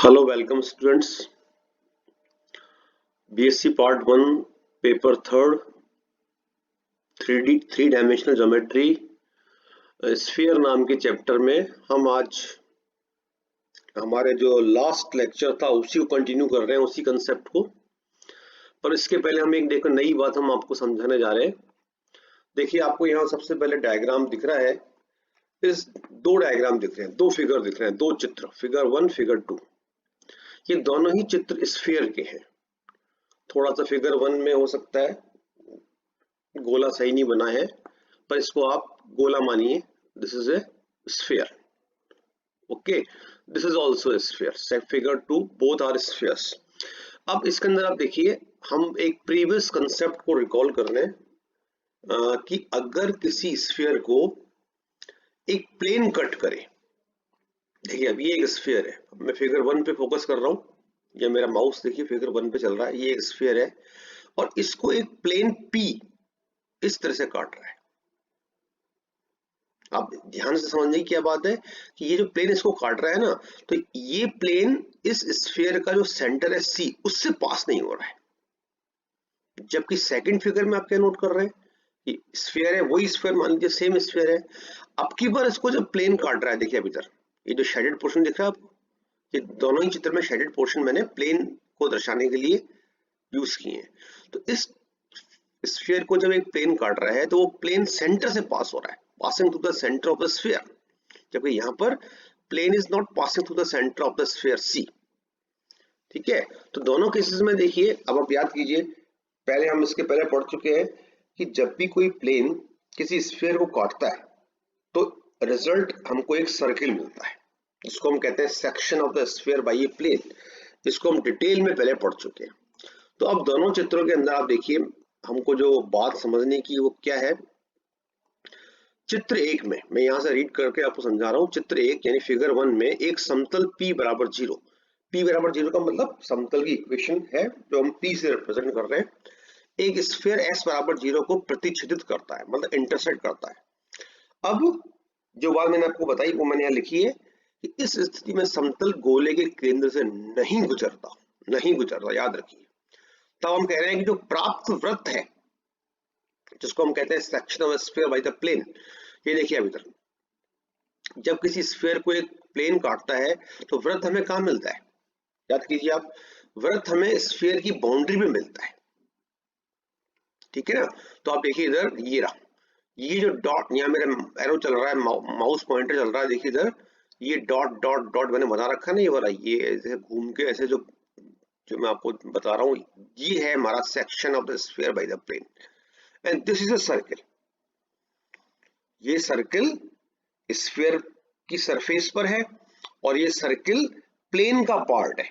Hello, welcome students. BSc Part 1, Paper 3rd, 3 dimensional geometry sphere नाम के chapter में हम आज हमारे जो लास्ट लेक्चर था उसी को कंटिन्यू कर रहे हैं, उसी कंसेप्ट को। पर इसके पहले हम एक देखो नई बात हम आपको समझाने जा रहे हैं। देखिए, आपको यहाँ सबसे पहले डायग्राम दिख रहा है। इस दो डायग्राम दिख रहे हैं, दो फिगर दिख रहे हैं, दो चित्र, फिगर 1 फिगर 2। ये दोनों ही चित्र स्फीयर के हैं। थोड़ा सा फिगर 1 में हो सकता है गोला सही नहीं बना है, पर इसको आप गोला मानिए। This is a sphere. Okay, this is also a sphere. Figure 2 both are spheres. अब इसके अंदर आप देखिए, हम एक प्रीवियस कंसेप्ट को रिकॉल कर रहे हैं कि अगर किसी स्फीयर को एक प्लेन कट करे। देखिए, अब ये एक स्फीयर है, मैं फिगर 1 पे फोकस कर रहा हूँ, या मेरा माउस देखिए फिगर 1 पे चल रहा है। ये एक स्फीयर है और इसको एक प्लेन P इस तरह से काट रहा है। आप ध्यान से समझने की क्या बात है कि ये जो प्लेन इसको काट रहा है ना, तो ये प्लेन इस स्फीयर का जो सेंटर है C उससे पास नहीं हो रहा है। जबकि सेकंड फिगर में आप क्या नोट कर रहे हैं कि स्फीयर है, वही स्फीयर मान लीजिए, सेम स्फीयर है। अब की बार इसको जब प्लेन काट रहा है, देखिए अब इधर ये जो शेडेड पोर्शन दिख रहा है आपको, ये दोनों ही चित्र में शेडेड पोर्शन मैंने प्लेन को दर्शाने के लिए यूज किए हैं। तो इस स्फीयर को जब एक प्लेन काट रहा है तो वो प्लेन सेंटर से पास हो रहा है, passing through the centre of the sphere. जबकि यहाँ पर plane is not passing through the centre of the sphere C। ठीक है, तो दोनों केसेस में देखिए, अब आप याद कीजिए, पहले हम इसके पहले पढ़ चुके हैं कि जब भी कोई प्लेन किसी स्फीयर को काटता है तो रिजल्ट हमको एक सर्किल मिलता है, जिसको हम कहते हैं section of the sphere by a plane. इसको हम डिटेल में पहले पढ़ चुके हैं। तो अब दोनों चित्रों के अंदर आप देखिए, हमको जो बात समझने की वो क्या है। चित्र 1 में मैं यहां से रीड करके आपको समझा रहा हूं। चित्र 1 यानी फिगर 1 में एक समतल P बराबर 0। P बराबर 0 का मतलब समतल की इक्वेशन है जो हम P से रिप्रेजेंट कर रहे हैं। एक स्फीयर S बराबर 0 को प्रतिच्छेदित करता है, मतलब इंटरसेक्ट करता है। अब जो बात मैंने आपको बताई वो मैंने यहाँ लिखी है कि इस स्थिति में समतल गोले के केंद्र से नहीं गुजरता, याद रखिए। तब हम कह रहे हैं कि जो प्राप्त वृत्त है, जिसको हम कहते हैं section of sphere by the plane, ये देखिए अभी तक जब किसी स्फीयर को एक प्लेन काटता है तो वृत्त हमें कहाँ मिलता है, याद कीजिए आप, वृत्त हमें स्फीयर की बाउंड्री में मिलता है। ठीक है ना, तो आप देखिए इधर ये रहा, ये जो डॉट यहाँ मेरा एरो चल रहा है, माउस पॉइंटर चल रहा है, देखिए इधर ये डॉट डॉट डॉट मैंने बना रखा है ना, ये वाला, ये ऐसे घूम के ऐसे जो जो मैं आपको बता रहा हूँ, ये है हमारा section of the sphere by the plane, and this is a circle. ये सर्किल स्फीयर की सरफेस पर है और ये सर्किल प्लेन का पार्ट है,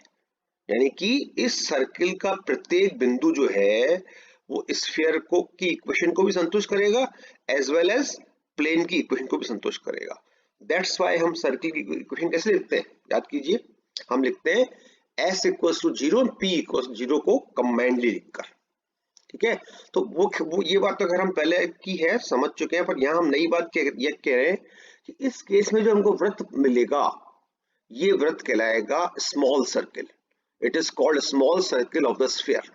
यानी कि इस सर्किल का प्रत्येक बिंदु जो है वो स्फीयर को की इक्वेशन को भी संतुष्ट करेगा, एज वेल एज प्लेन की इक्वेशन को भी संतुष्ट करेगा। दैट्स व्हाई हम सर्किल की इक्वेशन कैसे लिखते हैं, याद कीजिए, हम लिखते हैं S equals to 0 P equals 0 को कंबाइंडली लिखकर। ठीक है, तो वो ये बात तो अगर हम पहले की है, समझ चुके हैं, पर यहाँ हम नई बात ये कह रहे हैं कि इस केस में जो हमको वृत्त मिलेगा, ये वृत्त कहलाएगा small circle. It is called small circle of the sphere.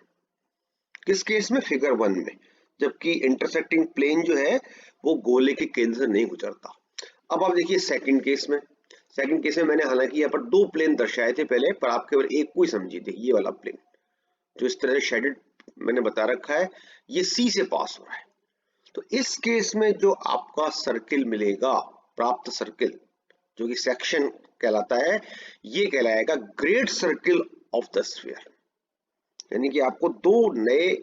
किस केस में, फिगर 1 में, जबकि इंटरसेक्टिंग प्लेन जो है वो गोले के केंद्र से नहीं गुजरता। अब आप देखिए सेकंड केस में। सेकंड केस में मैंने हालांकि यहाँ पर दो प्लेन दर्शाए थे पहले, पर आप केवल एक को ही समझिए। देखिए ये वाला प्लेन जो इस तरह से शेडेड मैंने बता रखा है, ये C से पास हो रहा है। तो इस केस में जो आपका सर्किल मिलेगा, प्राप्त सर्किल, जो कि सेक्शन कहलाता है, ये कहलाएगा great circle of the sphere. यानी कि आपको दो नए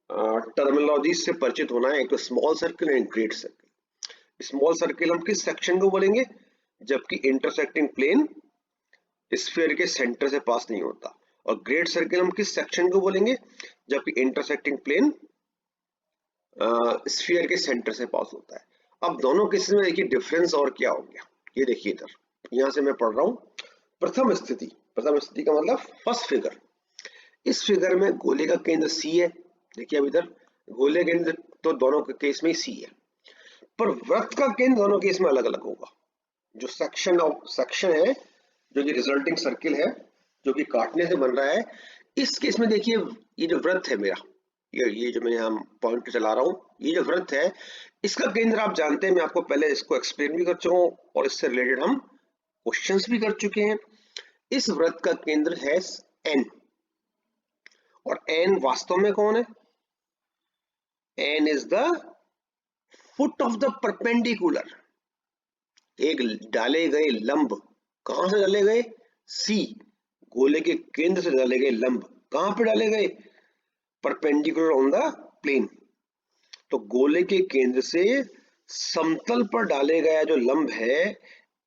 टर्मिनोलॉजी से परिचित होना है, एक तो small circle and great circle. Small circle हम किस सेक्शन को बोलेंगे, जबकि इंटरसेक्टिंग प्लेन स्फीयर के सेंटर से पास नहीं होता, और ग्रेट सर्किल हम किस सेक्शन को बोलेंगे, जबकि इंटरसेक्टिंग प्लेन स्फीयर के सेंटर से पास होता है। अब दोनों केसेस में देखिए डिफरेंस और क्या हो गया, ये देखिए इधर, यहां से मैं पढ़ रहा हूं। प्रथम स्थिति का मतलब फर्स्ट फिगर। इस फिगर में गोले का केंद्र C है। देखिए अब इधर गोले का केंद्र तो दोनों के केस में ही C है, पर वृत्त का केंद्र दोनों केस में अलग अलग होगा। जो सेक्शन है जो कि रिजल्टिंग सर्किल है, जो कि काटने से बन रहा है। इस केस में देखिए ये जो वृत्त है मेरा, ये जो मैं यहाँ पॉइंट चला रहा हूँ, ये जो वृत्त है इसका केंद्र आप जानते हैं, मैं आपको पहले इसको एक्सप्लेन भी कर चुका हूँ और इससे रिलेटेड हम क्वेश्चंस भी कर चुके हैं। इस वृत्त का केंद्र है एन, और एन वास्तव में कौन है? N is the foot of the perpendicular. एक डाले गए लंब, कहां से डाले गए? सी, गोले के केंद्र से डाले गए लंब कहां पे डाले गए? Perpendicular on the plane. तो गोले के केंद्र से समतल पर डाले गया जो लंब है,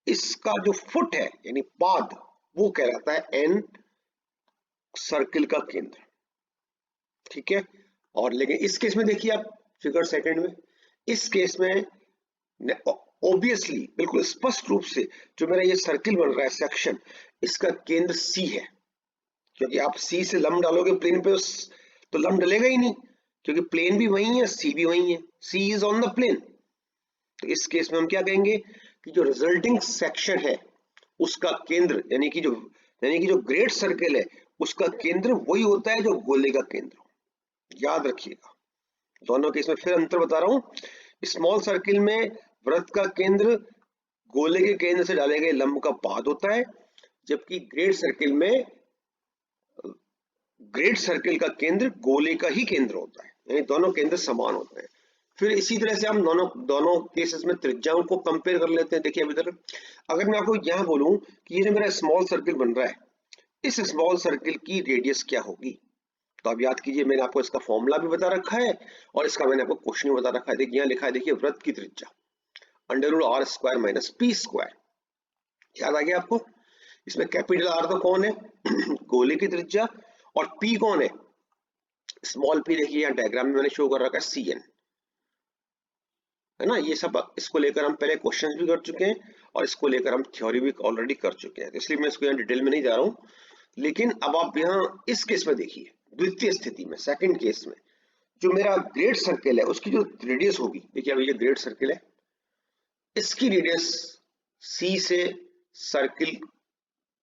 इसका जो फुट है यानी पाद, वो कहलाता है एन सर्किल का केंद्र। ठीक है। और लेकिन इस केस में देखिए आप फिगर सेकंड में, इस केस में ऑब्वियसली बिल्कुल स्पष्ट रूप से जो मेरा ये सर्किल बन रहा है सेक्शन, इसका केंद्र सी है, क्योंकि आप सी से लंब डालोगे प्लेन पे तो लंब डलेगा ही नहीं, क्योंकि प्लेन भी वही है, सी भी वही है, सी इज ऑन द प्लेन। तो इस केस में हम क्या कहेंगे कि जो रिजल्टिंग सेक्शन है उसका केंद्र यानी कि जो ग्रेट सर्किल है उसका केंद्र वही होता है जो गोले का केंद्र। याद रखिएगा, दोनों केस में फिर अंतर बता रहा हूं। स्मॉल सर्किल में वृत्त का केंद्र गोले के केंद्र से डाले गए लंब का पाद होता है, जबकि ग्रेट सर्किल का केंद्र गोले का ही केंद्र होता है, यानी दोनों केंद्र समान होते हैं। फिर इसी तरह से हम दोनों केसेस में त्रिज्याओं को कंपेयर कर लेते हैं। देखिए अभी तक अगर मैं आपको यहां बोलूं कि ये जो मेरा स्मॉल सर्किल बन रहा है, इस स्मॉल सर्किल की रेडियस क्या होगी, तो आप याद कीजिए मैंने आपको इसका फॉर्मूला भी बता रखा है और इसका मैंने आपको क्वेश्चन भी बता रखा है। देखिए यहाँ लिखा है, देखिए वृत्त की त्रिज्या √r² माइनस p²। याद आ गया आपको? इसमें कैपिटल आर तो कौन है? गोले की त्रिज्या, और p कौन है? Small p। देखिए यहाँ डायग्राम में मैंने शो कर रखा है cn, है ना। ये सब इसको लेकर हम पहले क्वेश्चंस भी कर चुके हैं और इसको लेकर हम थ्योरी भी ऑलरेडी कर चुके हैं, इसलिए मैं इसको यहाँ डिटेल में नहीं जा रहा हूँ। लेकिन अब आप यहाँ इस केस में देखिए, द्वितीय स्थिति में सेकंड केस में जो मेरा ग्रेट सर्किल है उसकी जो रेडियस होगी, देखिए अभी ये ग्रेट सर्किल है, इसकी रेडियस सी से सर्किल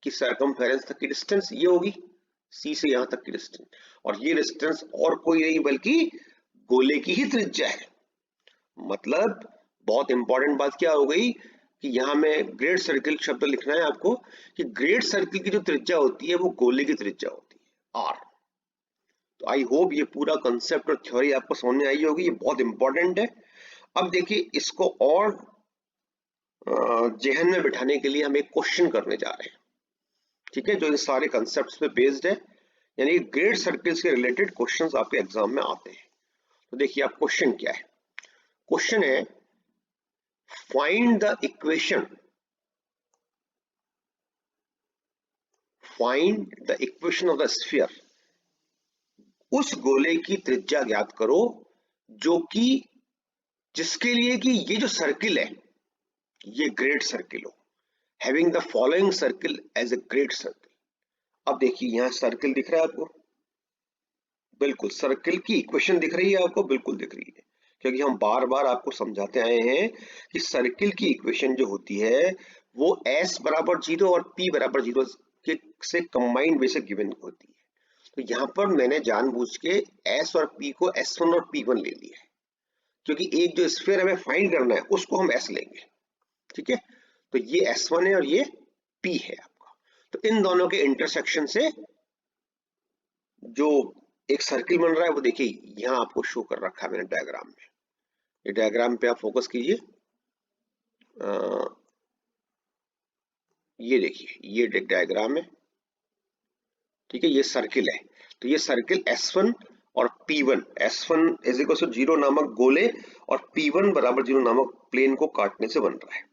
की सरकमफेरेंस तक की डिस्टेंस ये होगी, सी से यहां तक की डिस्टेंस, और ये डिस्टेंस और कोई नहीं बल्कि गोले की ही त्रिज्या है। मतलब बहुत इंपॉर्टेंट बात क्या हो गई कि यहां में ग्रेट सर्किल शब्द लिखना है आपको कि ग्रेट सर्किल की जो त्रिज्या होती है वो गोले की त्रिज्या होती है, आर। तो आई होप ये पूरा कंसेप्ट और थ्योरी आपको समझ में आई होगी, ये बहुत इंपॉर्टेंट है। अब देखिए इसको और जहन में बिठाने के लिए हम एक क्वेश्चन करने जा रहे हैं, ठीक है, जो इन सारे कंसेप्ट्स पे बेस्ड है, यानी ग्रेट सर्किल्स के रिलेटेड क्वेश्चंस आपके एग्जाम में आते हैं। तो देखिए आप क्वेश्चन क्या है, क्वेश्चन है find the equation of the sphere. उस गोले की त्रिज्या ज्ञात करो जो कि जिसके लिए कि ये जो सर्किल है ये ग्रेट सर्किल हो, having the following circle as a great circle. अब देखिए यहां सर्किल दिख रहा है आपको, बिल्कुल सर्किल की इक्वेशन दिख रही है आपको, बिल्कुल दिख रही है, क्योंकि हम बार बार आपको समझाते आए हैं कि सर्किल की इक्वेशन जो होती है वो s बराबर 0 और p बराबर 0 के से कंबाइंड वे से गिवन होती है। तो यहाँ पर मैंने जानबूझ के s और p को s1 और p1 ले लिया है, क्योंकि एक जो स्फीयर हमें फाइंड करना है उसको हम s लेंगे, ठीक है। तो ये s1 है और ये p है आपका। तो इन दोनों के इंटरसेक्शन से जो एक सर्किल बन रहा है वो देखिए यहां आपको शो कर रखा है मैंने डायग्राम में। ये डायग्राम पे आप फोकस कीजिए, ये देखिए ये डायग्राम है, ठीक है, ये सर्किल है। तो ये सर्किल S1 और P1, S1 is equal to 0 नामक गोले और P1 बराबर 0 नामक प्लेन को काटने से बन रहा है,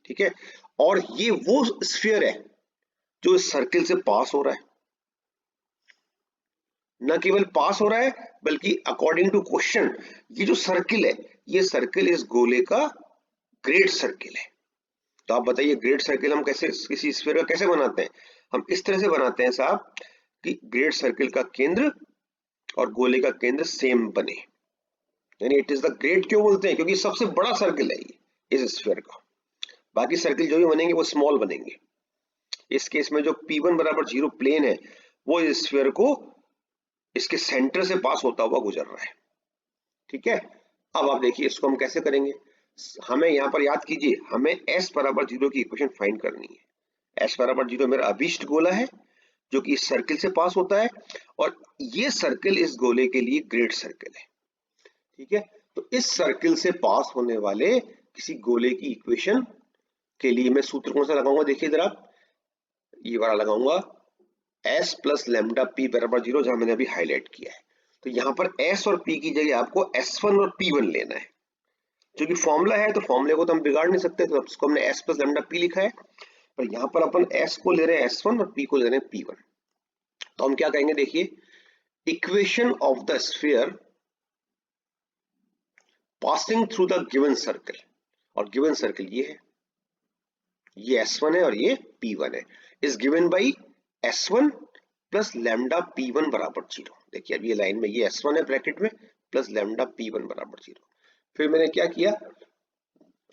ठीक है। और ये वो स्फीयर है जो इस सर्किल से पास हो रहा है, न केवल पास हो रहा है बल्कि अकॉर्डिंग टू क्वेश्चन ये जो सर्किल है ये सर्किल इस गोले का ग्रेट सर्किल है। तो आप बताइए ग्रेट सर्किल हम कैसे किसी स्फीयर का कैसे बनाते हैं? हम इस तरह से बनाते हैं साहब कि ग्रेट सर्किल का केंद्र और गोले का केंद्र सेम बने, यानी इट इज द ग्रेट क्यों बोलते हैं? क्योंकि सबसे बड़ा सर्किल है ये इस स्फीयर का, बाकी सर्किल जो भी बनेंगे वो स्मॉल बनेंगे। इस केस में जो P1 बराबर 0 प्लेन है वो इस स्फीयर को इसके सेंटर से पास होता हुआ गुजर रहा है। ठीक है, अब आप देखिए इसको हम कैसे करेंगे। हमें यहाँ पर याद कीजिए, हमें s बराबर 0 की इक्वेशन फाइंड करनी है। s बराबर 0 मेरा अभीष्ट गोला है जो कि इस सर्किल से पास होता है, और ये सर्किल इस गोले के लिए ग्रेट सर्किल है। ठीक है, तो इस सर्किल से पास होने वाले किसी गोले की इक्वेशन के लिए मैं सूत्र कौन सा लगाऊंगा, देखिए इधर आप, ये वाला लगाऊंगा, s प्लस लैम्डा p बराबर 0, जहां मैंने अभी हाईलाइट किया है। तो यहाँ पर s और p की जगह आपको s1 और p1 लेना है, जो कि फॉर्मूला है, तो फॉर्मूले को तो हम बिगाड़ नहीं सकते, तो इसको हमने s प्लस लैम्डा p लिखा है, पर यहाँ पर अपन s को ले रहे हैं s1 और p को ले रहे हैं p1। तो हम क्या कहेंगे, देखिए, equation of the sphere passing through the given circle, और गिवन सर्कल ये है, ये s1 है और ये p1 है, is given by s1 plus lambda p1 बराबर 0। देखिए अब ये लाइन में ये s1 है ब्रैकेट में, प्लस लैम्डा p1 बराबर 0। फिर मैंने क्या किया,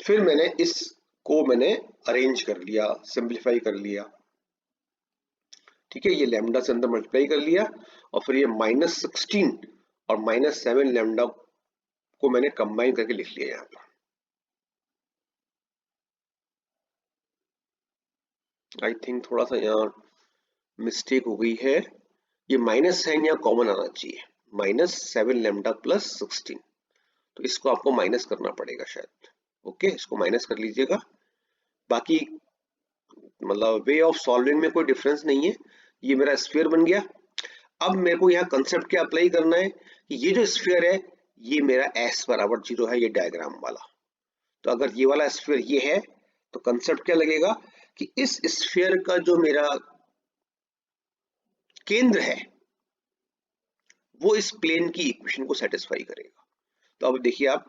फिर मैंने इसको मैंने अरेंज कर लिया, सिंप्लीफाई कर लिया। ठीक है, ये लैम्डा से अंदर मल्टीप्लाई कर लिया, और फिर ये -16 और -7 लैम्डा को मैंने कंबाइन करके लिख लिया यहाँ पर। आई थिंक थोड़ा सा यहाँ मिस्टेक हो गई है, ये माइनस साइन यहाँ कॉमन आना चाहिए, -7 लैम्डा प्लस 16, तो इसको आपको माइनस करना पड़ेगा शायद। ओके, इसको माइनस कर लीजिएगा। बाकी मतलब वे ऑफ सॉल्विंग में कोई डिफरेंस नहीं है। ये मेरा स्फीयर बन गया। अब मेरे को यहाँ कंसेप्ट क्या अप्लाई करना है कि ये जो स्फीयर है ये मेरा s बराबर 0 है, ये डायग्राम वाला। तो अगर ये वाला स्फीयर ये है तो कंसेप्ट क्या लगेगा कि इस स्फीयर का जो मेरा केंद्र है वो इस प्लेन की इक्वेशन को सेटिस्फाई करेगा। तो अब देखिए आप,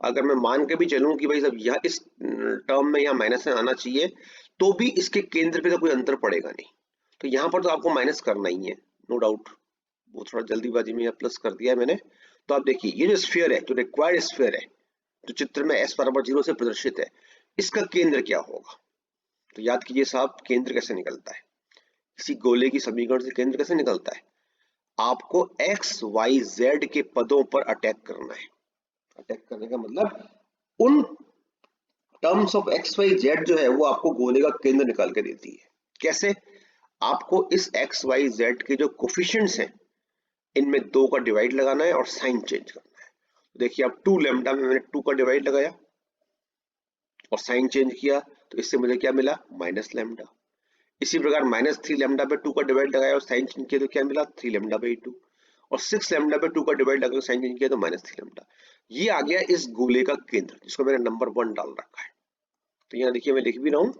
अगर मैं मान के भी चलूं कि भाई सब यहाँ इस टर्म में यहाँ माइनस आना चाहिए, तो भी इसके केंद्र पे तो कोई अंतर पड़ेगा नहीं, तो यहाँ पर तो आपको माइनस करना ही है, नो डाउट। वो थोड़ा जल्दीबाजी में यहाँ प्लस कर दिया है मैंने। तो आप देखिए ये जो स्फीयर है, जो रिक्वायर्ड स्फीयर है, जो चित्र में s बराबर 0 से प्रदर्शित है, इसका केंद्र क्या होगा। तो याद कीजिए साहब, केंद्र कैसे निकलता है, किसी गोले की समीकरण से केंद्र कैसे निकलता है, आपको x y z के पदों पर अटैक करना है। अटैक करने का मतलब उन terms of x y z जो है वो आपको गोले का केंद्र निकाल के देती है। कैसे, आपको इस एक्स वाई जेड के जो कोफिशिएंट्स हैं इनमें 2 का डिवाइड लगाना है और साइन चेंज करना है। देखिए अब 2 लैम्डा में मैंने 2 का डिवाइड लगाया और साइन चेंज किया, तो इससे मुझे क्या मिला, माइनस लैम्डा। इसी प्रकार -3 लैम्डा पे 2 का डिवाइड लगाया और साइन चेंज किया तो क्या मिला, 3 लैम्डा बाई 2, और 6 लैम्डा पे 2 का डिवाइड लगाकर साइन चेंज किया तो -3 लैम्डा। ये आ गया इस गोले का केंद्र, जिसको मैंने नंबर 1 डाल रखा है। तो यहाँ देखिए मैं लिख भी रहा हूं,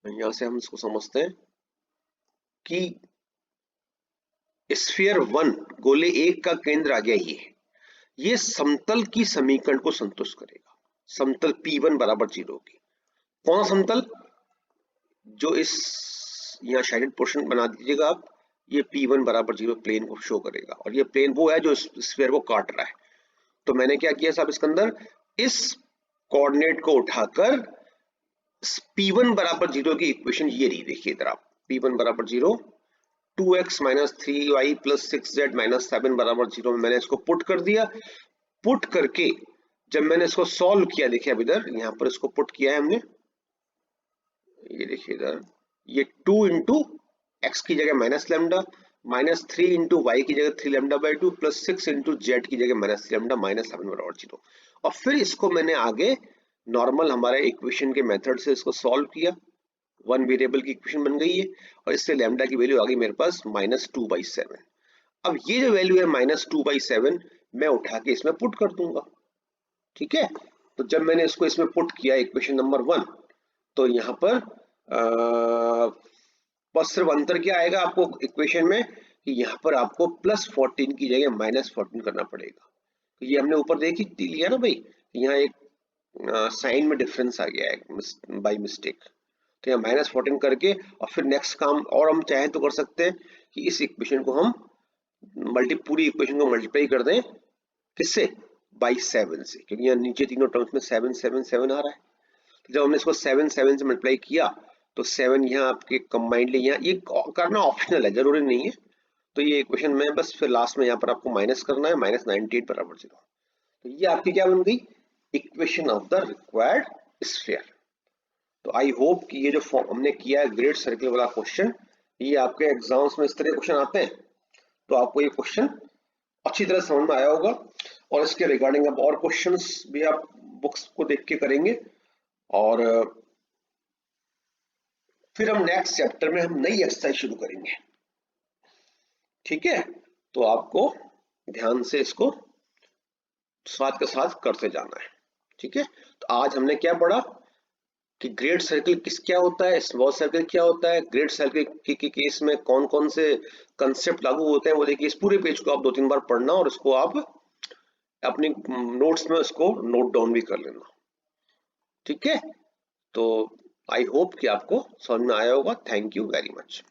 यहां से हम इसको समझते हैं कि स्फीयर 1, गोले 1 का केंद्र आ गया ये समतल की समीकरण को संतुष्ट करेगा, समतल P1 बराबर 0 की। कौन समतल, जो इस यहाँ शेडेड पोर्शन बना दीजिएगा आप, ये P1 बराबर 0 प्लेन को शो करेगा, और ये प्लेन वो है जो स्फीयर को काट रहा है। तो मैंने क्या किया साहब, इसके अंदर इस कोऑर्डिनेट को उठाकर P1 बराबर 0 की इक्वेशन ये रही, देखिए इधर आप, P1 बराबर 0, 2x minus 3y plus 6z minus 7 बराबर 0 में मैंने इसको पुट कर दिया। पुट करके जब मैंने इसको सॉल्व किया, देखिए अब इधर यहाँ पर इसको पुट किया है हमने, ये देखिए इधर, ये 2 इंटू एक्स की जगह माइनस लैम्डा, -3 इंटू वाई की जगह 3 lambda by 2, plus 6 into Z की जगह -3 लैम्डा, -7 बराबर 0। और फिर इसको मैंने आगे नॉर्मल हमारे इक्वेशन के मेथड से इसको सॉल्व किया, 1 वेरिएबल की इक्वेशन बन गई है, और इससे लैम्डा की वैल्यू आ गई मेरे पास -2/7। अब ये जो वैल्यू है -2/7 मैं उठा के इसमें पुट कर दूंगा। ठीक है, तो जब मैंने इसको इसमें पुट किया इक्वेशन नंबर 1, तो यहाँ पर बस सिर्फ अंतर क्या आएगा आपको इक्वेशन में कि यहाँ पर आपको +14 की जगह -14 करना पड़ेगा। तो ये हमने ऊपर देख ही लिया ना भाई, यहाँ एक साइन में डिफरेंस आ गया है बाय मिस्टेक, तो यहाँ -14 करके, और फिर नेक्स्ट काम और हम चाहें तो कर सकते हैं कि इस इक्वेशन को हम पूरी इक्वेशन को मल्टीप्लाई कर दें, किससे, बाई 7 से, क्योंकि यहाँ नीचे तीनों टर्म्स में 7 7 7 आ रहा है। तो जब हमने इसको 7 7 से मल्टीप्लाई किया तो 7 यहाँ आपके कंबाइंडली यहाँ ये करना ऑप्शनल है, जरूरी नहीं है। तो ये इक्वेशन में बस फिर लास्ट में यहाँ पर आपको माइनस करना है, -98 बराबर 0। तो ये आपकी क्या बन गई, equation of the required sphere. तो आई होप कि ये जो फॉर्म हमने किया है ग्रेड सर्कल वाला क्वेश्चन, ये आपके एग्जाम्स में इस तरह क्वेश्चन आते हैं, तो आपको ये क्वेश्चन अच्छी तरह समझ में आया होगा। और इसके रिगार्डिंग अब और क्वेश्चंस भी आप बुक्स को देख के करेंगे, और फिर हम नेक्स्ट चैप्टर में हम नई एक्सरसाइज शुरू करेंगे। ठीक है, तो आपको ध्यान से इसको साथ के साथ करते जाना है। ठीक है, तो आज हमने क्या पढ़ा कि ग्रेड सर्कल क्या होता है, स्मॉल सर्कल क्या होता है, ग्रेड सर्कल के केस में कौन कौन से कंसेप्ट लागू होते हैं, वो देखिए इस पूरे पेज को आप 2-3 बार पढ़ना और इसको आप अपनी नोट्स में उसको नोट डाउन भी कर लेना। ठीक है, तो आई होप कि आपको समझ में आया होगा। Thank you very much.